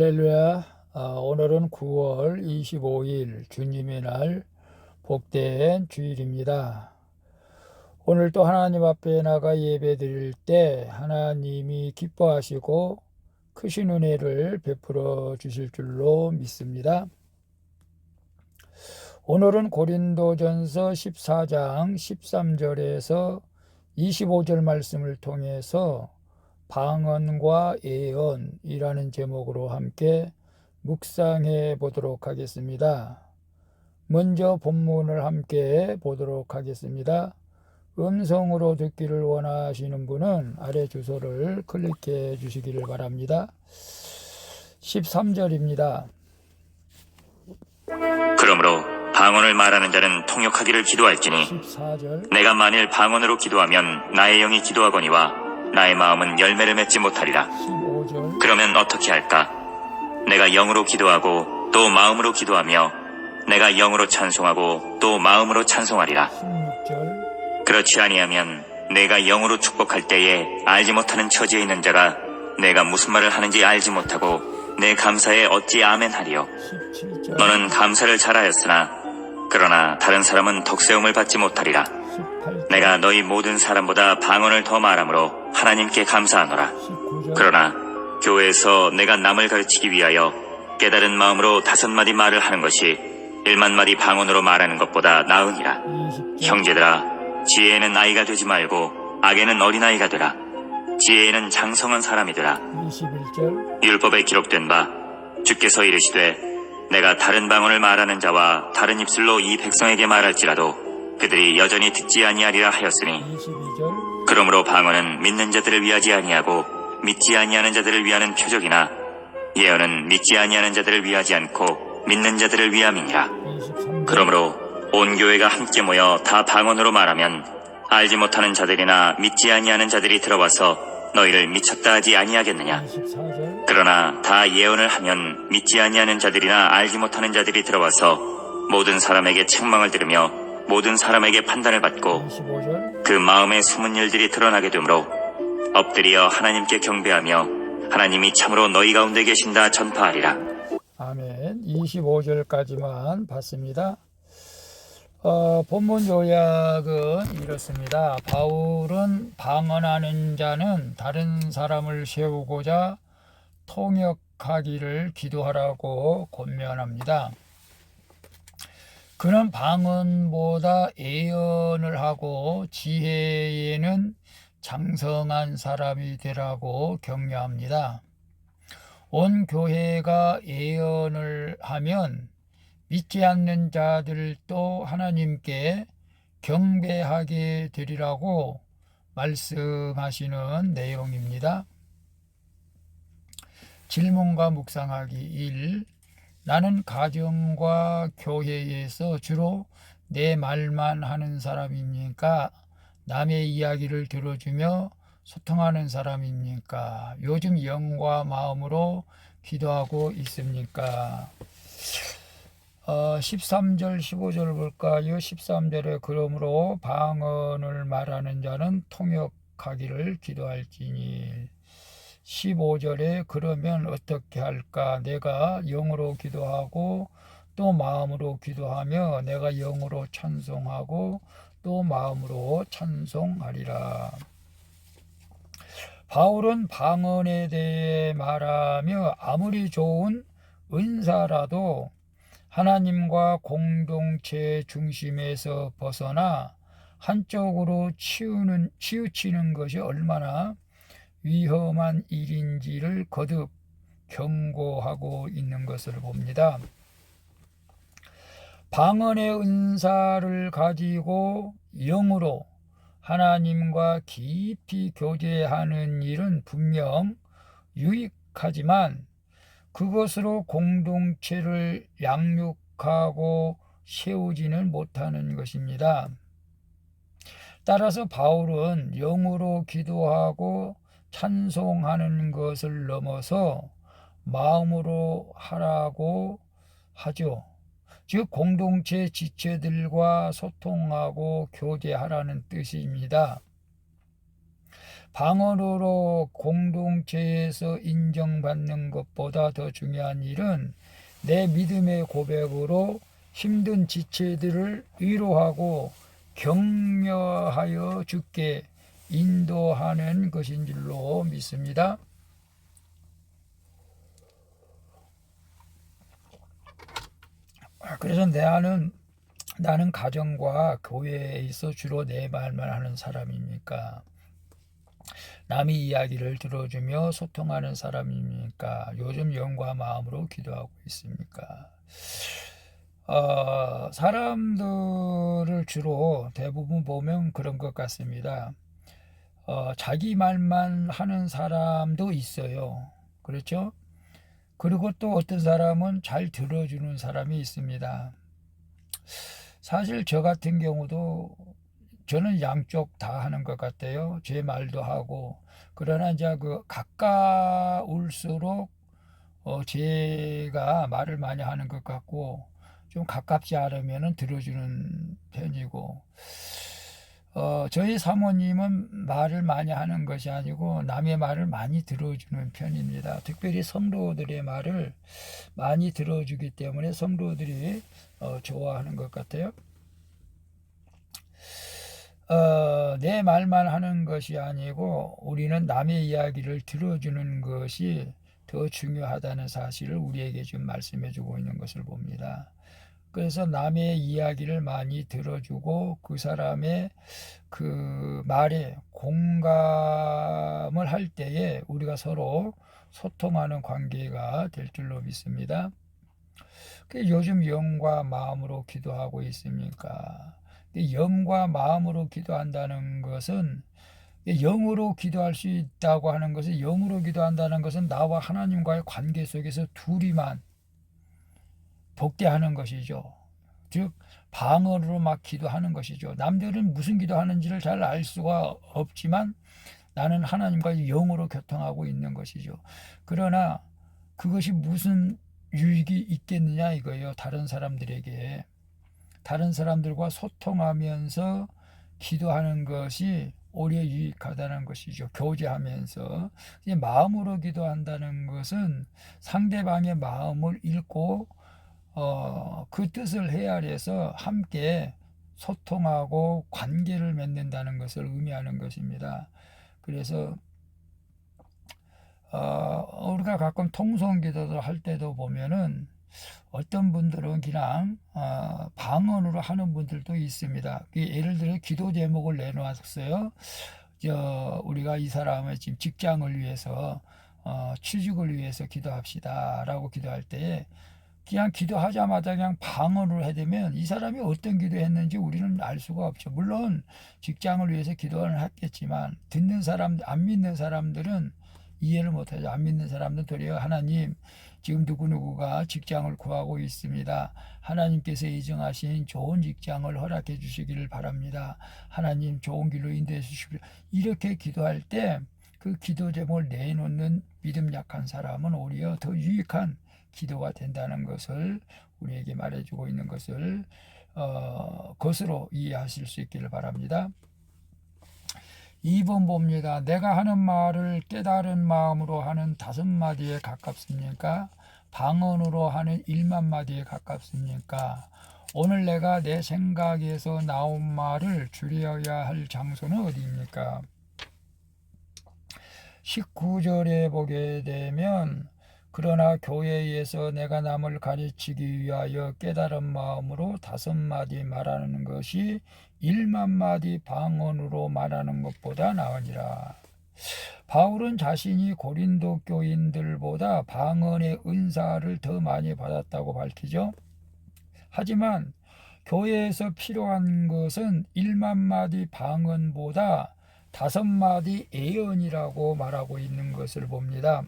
할렐루야. 오늘은 9월 25일 주님의 날 복된 주일입니다. 오늘 또 하나님 앞에 나가 예배 드릴 때 하나님이 기뻐하시고 크신 은혜를 베풀어 주실 줄로 믿습니다. 오늘은 고린도전서 14장 13절에서 25절 말씀을 통해서 방언과 예언이라는 제목으로 함께 묵상해 보도록 하겠습니다. 먼저 본문을 함께 보도록 하겠습니다. 음성으로 듣기를 원하시는 분은 아래 주소를 클릭해 주시기를 바랍니다. 13절입니다. 그러므로 방언을 말하는 자는 통역하기를 기도할지니 14절. 내가 만일 방언으로 기도하면 나의 영이 기도하거니와 나의 마음은 열매를 맺지 못하리라. 15절. 그러면 어떻게 할까? 내가 영으로 기도하고 또 마음으로 기도하며 내가 영으로 찬송하고 또 마음으로 찬송하리라. 16절. 그렇지 아니하면 내가 영으로 축복할 때에 알지 못하는 처지에 있는 자가 내가 무슨 말을 하는지 알지 못하고 내 감사에 어찌 아멘하리요. 17절. 너는 감사를 잘하였으나 그러나 다른 사람은 덕세움을 받지 못하리라. 18절. 내가 너희 모든 사람보다 방언을 더 말함으로 하나님께 감사하노라. 19절. 그러나 교회에서 내가 남을 가르치기 위하여 깨달은 마음으로 5마디 말을 하는 것이 1만마디 방언으로 말하는 것보다 나으니라. 20절. 형제들아, 지혜에는 아이가 되지 말고 악에는 어린아이가 되라. 지혜에는 장성한 사람이 되라. 21절. 율법에 기록된 바 주께서 이르시되 내가 다른 방언을 말하는 자와 다른 입술로 이 백성에게 말할지라도 그들이 여전히 듣지 아니하리라 하였으니 22절. 그러므로 방언은 믿는 자들을 위하지 아니하고 믿지 아니하는 자들을 위하는 표적이나 예언은 믿지 아니하는 자들을 위하지 않고 믿는 자들을 위함이니라. 23절. 그러므로 온 교회가 함께 모여 다 방언으로 말하면 알지 못하는 자들이나 믿지 아니하는 자들이 들어와서 너희를 미쳤다 하지 아니하겠느냐. 24절. 그러나 다 예언을 하면 믿지 아니하는 자들이나 알지 못하는 자들이 들어와서 모든 사람에게 책망을 들으며 모든 사람에게 판단을 받고 25절. 그 마음의 숨은 일들이 드러나게 되므로 엎드려 하나님께 경배하며 하나님이 참으로 너희 가운데 계신다 전파하리라. 아멘. 25절까지만 봤습니다. 본문 요약은 이렇습니다. 바울은 방언하는 자는 다른 사람을 세우고자 통역하기를 기도하라고 권면합니다. 그는 방언보다 예언을 하고 지혜에는 장성한 사람이 되라고 격려합니다. 온 교회가 예언을 하면 믿지 않는 자들도 하나님께 경배하게 되리라고 말씀하시는 내용입니다. 질문과 묵상하기 1. 나는 가정과 교회에서 주로 내 말만 하는 사람입니까? 남의 이야기를 들어주며 소통하는 사람입니까? 요즘 영과 마음으로 기도하고 있습니까? 13절 15절 볼까요? 13절에 그러므로 방언을 말하는 자는 통역하기를 기도할지니 15절에 그러면 어떻게 할까? 내가 영으로 기도하고 또 마음으로 기도하며 내가 영으로 찬송하고 또 마음으로 찬송하리라. 바울은 방언에 대해 말하며 아무리 좋은 은사라도 하나님과 공동체 중심에서 벗어나 한쪽으로 치우치는 것이 얼마나 위험한 일인지를 거듭 경고하고 있는 것을 봅니다. 방언의 은사를 가지고 영으로 하나님과 깊이 교제하는 일은 분명 유익하지만 그것으로 공동체를 양육하고 세우지는 못하는 것입니다. 따라서 바울은 영으로 기도하고 찬송하는 것을 넘어서 마음으로 하라고 하죠. 즉 공동체 지체들과 소통하고 교제하라는 뜻입니다. 방언으로 공동체에서 인정받는 것보다 더 중요한 일은 내 믿음의 고백으로 힘든 지체들을 위로하고 격려하여 주께 인도하는 것인 줄로 믿습니다. 그래서 나는 가정과 교회에 있어 주로 내 말만 하는 사람입니까? 남의 이야기를 들어주며 소통하는 사람입니까? 요즘 영과 마음으로 기도하고 있습니까? 사람들을 주로 대부분 보면 그런 것 같습니다. 자기 말만 하는 사람도 있어요. 그렇죠? 그리고 또 어떤 사람은 잘 들어주는 사람이 있습니다. 사실 저 같은 경우도 저는 양쪽 다 하는 것 같아요. 제 말도 하고. 그러나 이제 가까울수록 제가 말을 많이 하는 것 같고, 좀 가깝지 않으면 들어주는 편이고, 저희 사모님은 말을 많이 하는 것이 아니고 남의 말을 많이 들어주는 편입니다. 특별히 성도들의 말을 많이 들어주기 때문에 성도들이 좋아하는 것 같아요. 내 말만 하는 것이 아니고 우리는 남의 이야기를 들어주는 것이 더 중요하다는 사실을 우리에게 좀 말씀해 주고 있는 것을 봅니다. 그래서 남의 이야기를 많이 들어주고 그 사람의 그 말에 공감을 할 때에 우리가 서로 소통하는 관계가 될 줄로 믿습니다. 요즘 영과 마음으로 기도하고 있습니까? 영과 마음으로 기도한다는 것은, 영으로 기도할 수 있다고 하는 것은, 영으로 기도한다는 것은 나와 하나님과의 관계 속에서 둘이만 복대하는 것이죠. 즉 방언으로 막 기도하는 것이죠. 남들은 무슨 기도하는지를 잘 알 수가 없지만 나는 하나님과 영으로 교통하고 있는 것이죠. 그러나 그것이 무슨 유익이 있겠느냐 이거예요. 다른 사람들과 소통하면서 기도하는 것이 오히려 유익하다는 것이죠. 교제하면서. 마음으로 기도한다는 것은 상대방의 마음을 읽고 그 뜻을 헤아려서 함께 소통하고 관계를 맺는다는 것을 의미하는 것입니다. 그래서 우리가 가끔 통성기도를 할 때도 보면은 어떤 분들은 그냥 방언으로 하는 분들도 있습니다. 예를 들어 기도 제목을 내놓았어요. 우리가 이 사람의 지금 직장을 위해서 취직을 위해서 기도합시다라고 기도할 때 그냥 기도하자마자 그냥 방언으로 해대면 이 사람이 어떤 기도했는지 우리는 알 수가 없죠. 물론 직장을 위해서 기도를 했겠지만 듣는 사람, 안 믿는 사람들은 이해를 못하죠. 안 믿는 사람들은 도리어 하나님 지금 누구누구가 직장을 구하고 있습니다. 하나님께서 예정하신 좋은 직장을 허락해 주시기를 바랍니다. 하나님 좋은 길로 인도해 주시기를. 이렇게 기도할 때 그 기도 제목을 내놓는 믿음 약한 사람은 오히려 더 유익한 기도가 된다는 것을 우리에게 말해주고 있는 것을 것으로 이해하실 수 있기를 바랍니다. 2번 봅니다. 내가 하는 말을 깨달은 마음으로 하는 5마디에 가깝습니까? 방언으로 하는 1만 마디에 가깝습니까? 오늘 내가 내 생각에서 나온 말을 줄여야 할 장소는 어디입니까? 19절에 보게 되면 그러나 교회에서 내가 남을 가르치기 위하여 깨달은 마음으로 5마디 말하는 것이 1만 마디 방언으로 말하는 것보다 나으니라. 바울은 자신이 고린도 교인들보다 방언의 은사를 더 많이 받았다고 밝히죠. 하지만 교회에서 필요한 것은 1만 마디 방언보다 5마디 예언이라고 말하고 있는 것을 봅니다.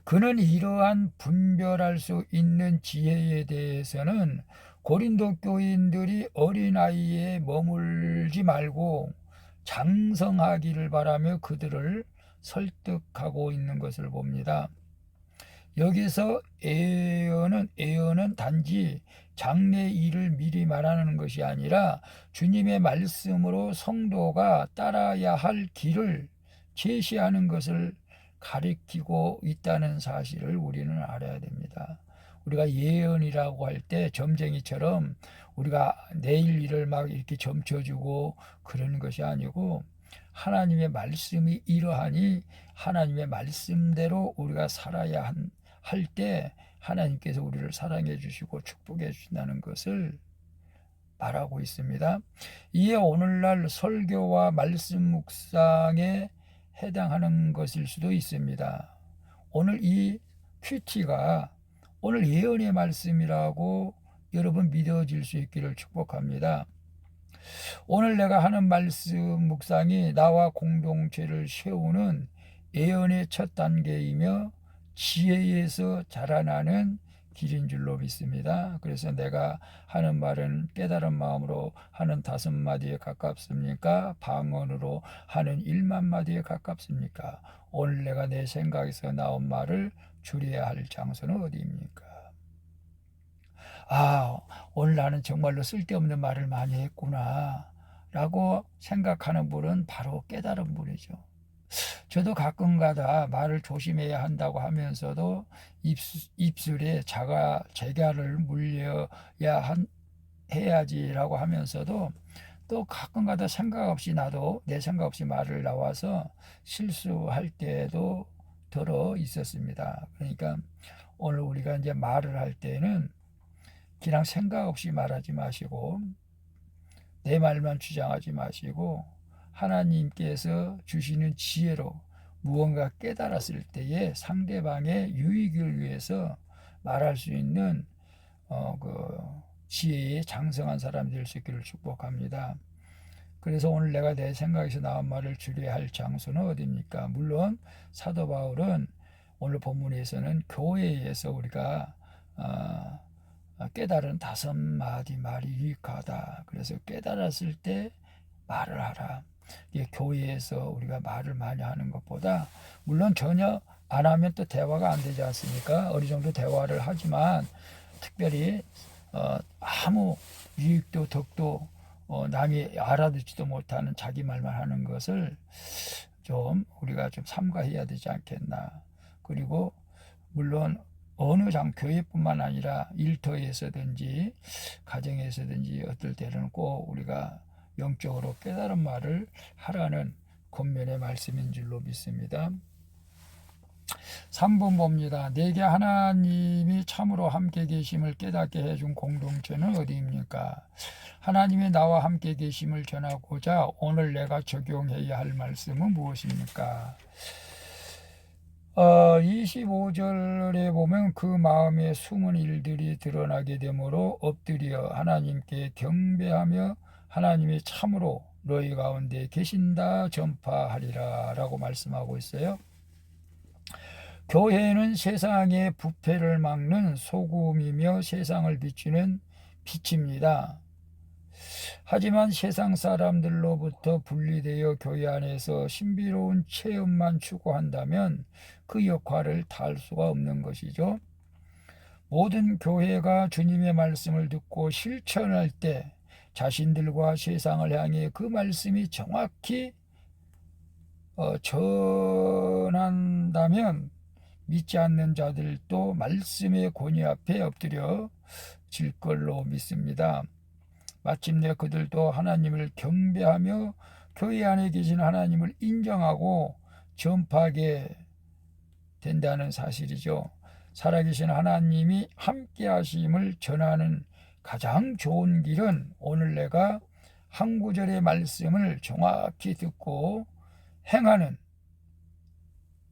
그는 이러한 분별할 수 있는 지혜에 대해서는 고린도 교인들이 어린아이에 머물지 말고 장성하기를 바라며 그들을 설득하고 있는 것을 봅니다. 여기서 예언은 단지 장래 일을 미리 말하는 것이 아니라 주님의 말씀으로 성도가 따라야 할 길을 제시하는 것을 가리키고 있다는 사실을 우리는 알아야 됩니다. 우리가 예언이라고 할 때 점쟁이처럼 우리가 내일 일을 막 이렇게 점쳐주고 그러는 것이 아니고, 하나님의 말씀이 이러하니 하나님의 말씀대로 우리가 살아야 할 때 하나님께서 우리를 사랑해 주시고 축복해 주신다는 것을 말하고 있습니다. 이에 오늘날 설교와 말씀 묵상에 해당하는 것일 수도 있습니다. 오늘 이 큐티가 오늘 예언의 말씀이라고 여러분 믿어질 수 있기를 축복합니다. 오늘 내가 하는 말씀 묵상이 나와 공동체를 세우는 예언의 첫 단계이며 지혜에서 자라나는 길인 줄로 믿습니다. 그래서 내가 하는 말은 깨달은 마음으로 하는 5마디에 가깝습니까? 방언으로 하는 1만 마디에 가깝습니까? 오늘 내가 내 생각에서 나온 말을 줄여야 할 장소는 어디입니까? 오늘 나는 정말로 쓸데없는 말을 많이 했구나 라고 생각하는 분은 바로 깨달은 분이죠. 저도 가끔가다 말을 조심해야 한다고 하면서도 입술에 재갈을 물려야 해야지라고 하면서도 또 가끔가다 내 생각 없이 말을 나와서 실수할 때도 들어 있었습니다. 그러니까 오늘 우리가 이제 말을 할 때는 그냥 생각 없이 말하지 마시고 내 말만 주장하지 마시고 하나님께서 주시는 지혜로 무언가 깨달았을 때에 상대방의 유익을 위해서 말할 수 있는 그 지혜에 장성한 사람이 될 수 있기를 축복합니다. 그래서 오늘 내가 내 생각에서 나온 말을 줄여야 할 장소는 어디입니까? 물론 사도 바울은 오늘 본문에서는 교회에서 우리가 깨달은 5마디 말이 유익하다. 그래서 깨달았을 때 말을 하라. 이게 교회에서 우리가 말을 많이 하는 것보다, 물론 전혀 안 하면 또 대화가 안 되지 않습니까? 어느 정도 대화를 하지만 특별히 아무 유익도 덕도 남이 알아듣지도 못하는 자기 말만 하는 것을 좀 우리가 좀 삼가해야 되지 않겠나. 그리고 물론 어느 교회뿐만 아니라 일터에서든지 가정에서든지 어떨 때는 꼭 우리가 영적으로 깨달은 말을 하라는 권면의 말씀인 줄로 믿습니다. 3번 봅니다. 내게 하나님이 참으로 함께 계심을 깨닫게 해준 공동체는 어디입니까? 하나님이 나와 함께 계심을 전하고자 오늘 내가 적용해야 할 말씀은 무엇입니까? 25절에 보면 그 마음에 숨은 일들이 드러나게 되므로 엎드려 하나님께 경배하며 하나님이 참으로 너희 가운데 계신다 전파하리라 라고 말씀하고 있어요. 교회는 세상의 부패를 막는 소금이며 세상을 비추는 빛입니다. 하지만 세상 사람들로부터 분리되어 교회 안에서 신비로운 체험만 추구한다면 그 역할을 다할 수가 없는 것이죠. 모든 교회가 주님의 말씀을 듣고 실천할 때 자신들과 세상을 향해 그 말씀이 정확히 전한다면 믿지 않는 자들도 말씀의 권위 앞에 엎드려 질 걸로 믿습니다. 마침내 그들도 하나님을 경배하며 교회 안에 계신 하나님을 인정하고 전파하게 된다는 사실이죠. 살아계신 하나님이 함께 하심을 전하는 가장 좋은 길은 오늘 내가 한 구절의 말씀을 정확히 듣고 행하는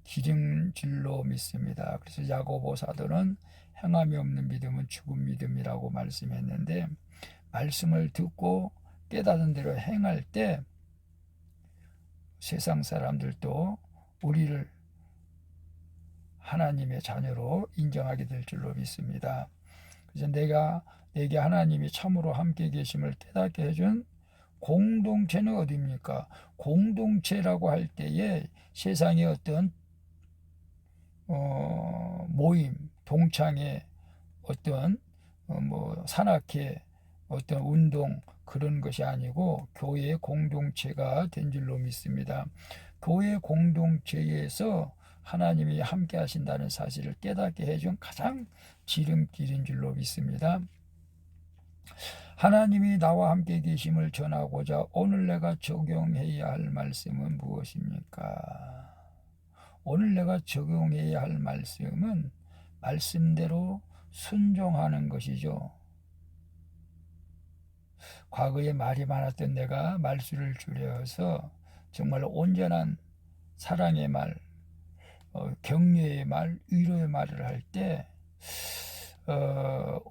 길인 줄로 믿습니다. 그래서 야고보 사도는 행함이 없는 믿음은 죽은 믿음이라고 말씀했는데, 말씀을 듣고 깨닫은 대로 행할 때 세상 사람들도 우리를 하나님의 자녀로 인정하게 될 줄로 믿습니다. 그래서 내게 하나님이 참으로 함께 계심을 깨닫게 해준 공동체는 어디입니까? 공동체라고 할 때에 세상의 어떤 모임, 동창회, 어떤 뭐 산악회, 어떤 운동 그런 것이 아니고 교회 공동체가 된 줄로 믿습니다. 교회 공동체에서 하나님이 함께 하신다는 사실을 깨닫게 해준 가장 지름길인 줄로 믿습니다. 하나님이 나와 함께 계심을 전하고자 오늘 내가 적용해야 할 말씀은 무엇입니까? 오늘 내가 적용해야 할 말씀은 말씀대로 순종하는 것이죠. 과거에 말이 많았던 내가 말수를 줄여서 정말 온전한 사랑의 말, 격려의 말, 위로의 말을 할 때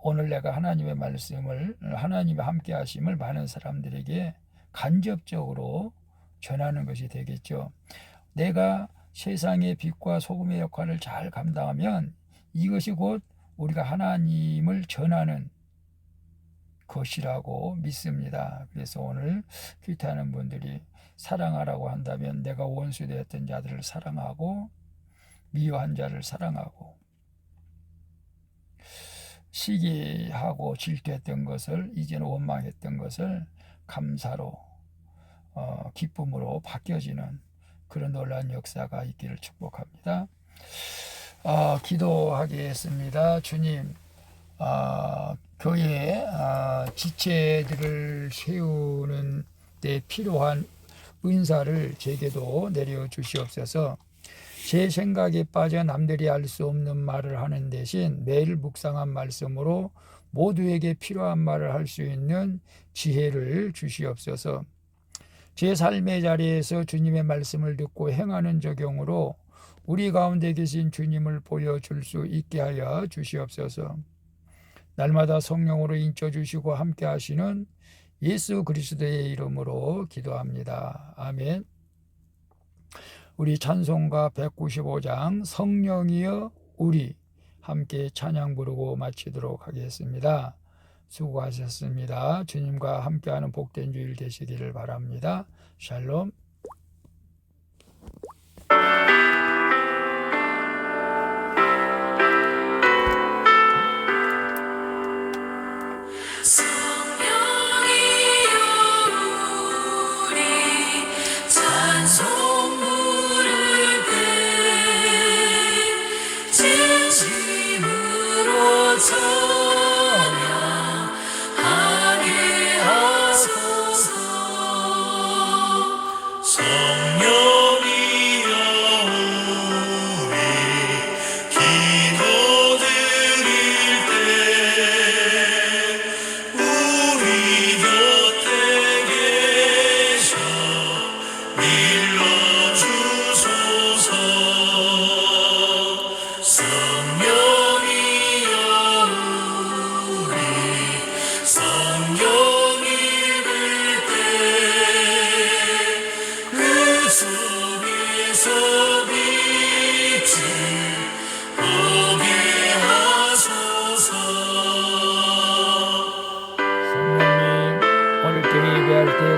오늘 내가 하나님의 말씀을, 하나님의 함께 하심을 많은 사람들에게 간접적으로 전하는 것이 되겠죠. 내가 세상의 빛과 소금의 역할을 잘 감당하면 이것이 곧 우리가 하나님을 전하는 것이라고 믿습니다. 그래서 오늘 큐티하는 분들이 사랑하라고 한다면 내가 원수 되었던 자들을 사랑하고 미워한 자를 사랑하고 시기하고 질투했던 것을, 이제는 원망했던 것을 감사로 기쁨으로 바뀌어지는 그런 놀라운 역사가 있기를 축복합니다. 기도하겠습니다. 주님, 교회에 지체들을 세우는 데 필요한 은사를 제게도 내려주시옵소서. 제 생각에 빠져 남들이 알 수 없는 말을 하는 대신 매일 묵상한 말씀으로 모두에게 필요한 말을 할 수 있는 지혜를 주시옵소서. 제 삶의 자리에서 주님의 말씀을 듣고 행하는 적용으로 우리 가운데 계신 주님을 보여줄 수 있게 하여 주시옵소서. 날마다 성령으로 인쳐주시고 함께 하시는 예수 그리스도의 이름으로 기도합니다. 아멘. 우리 찬송가 195장 성령이여 우리 함께 찬양 부르고 마치도록 하겠습니다. 수고하셨습니다. 주님과 함께하는 복된 주일 되시기를 바랍니다. 샬롬.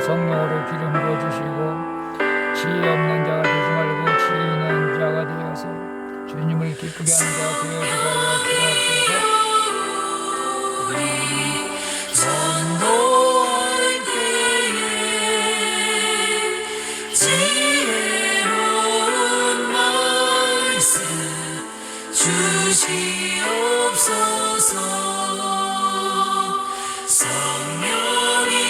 성령으로 기름 부어주시고 지혜 없는 자가 되지 말고 지혜 있는 자가 되어서 주님을 기쁘게 하는 자가 되어주게 하여 주옵소서. 전도할 때에 지혜로운 말씀 주시옵소서. 성령이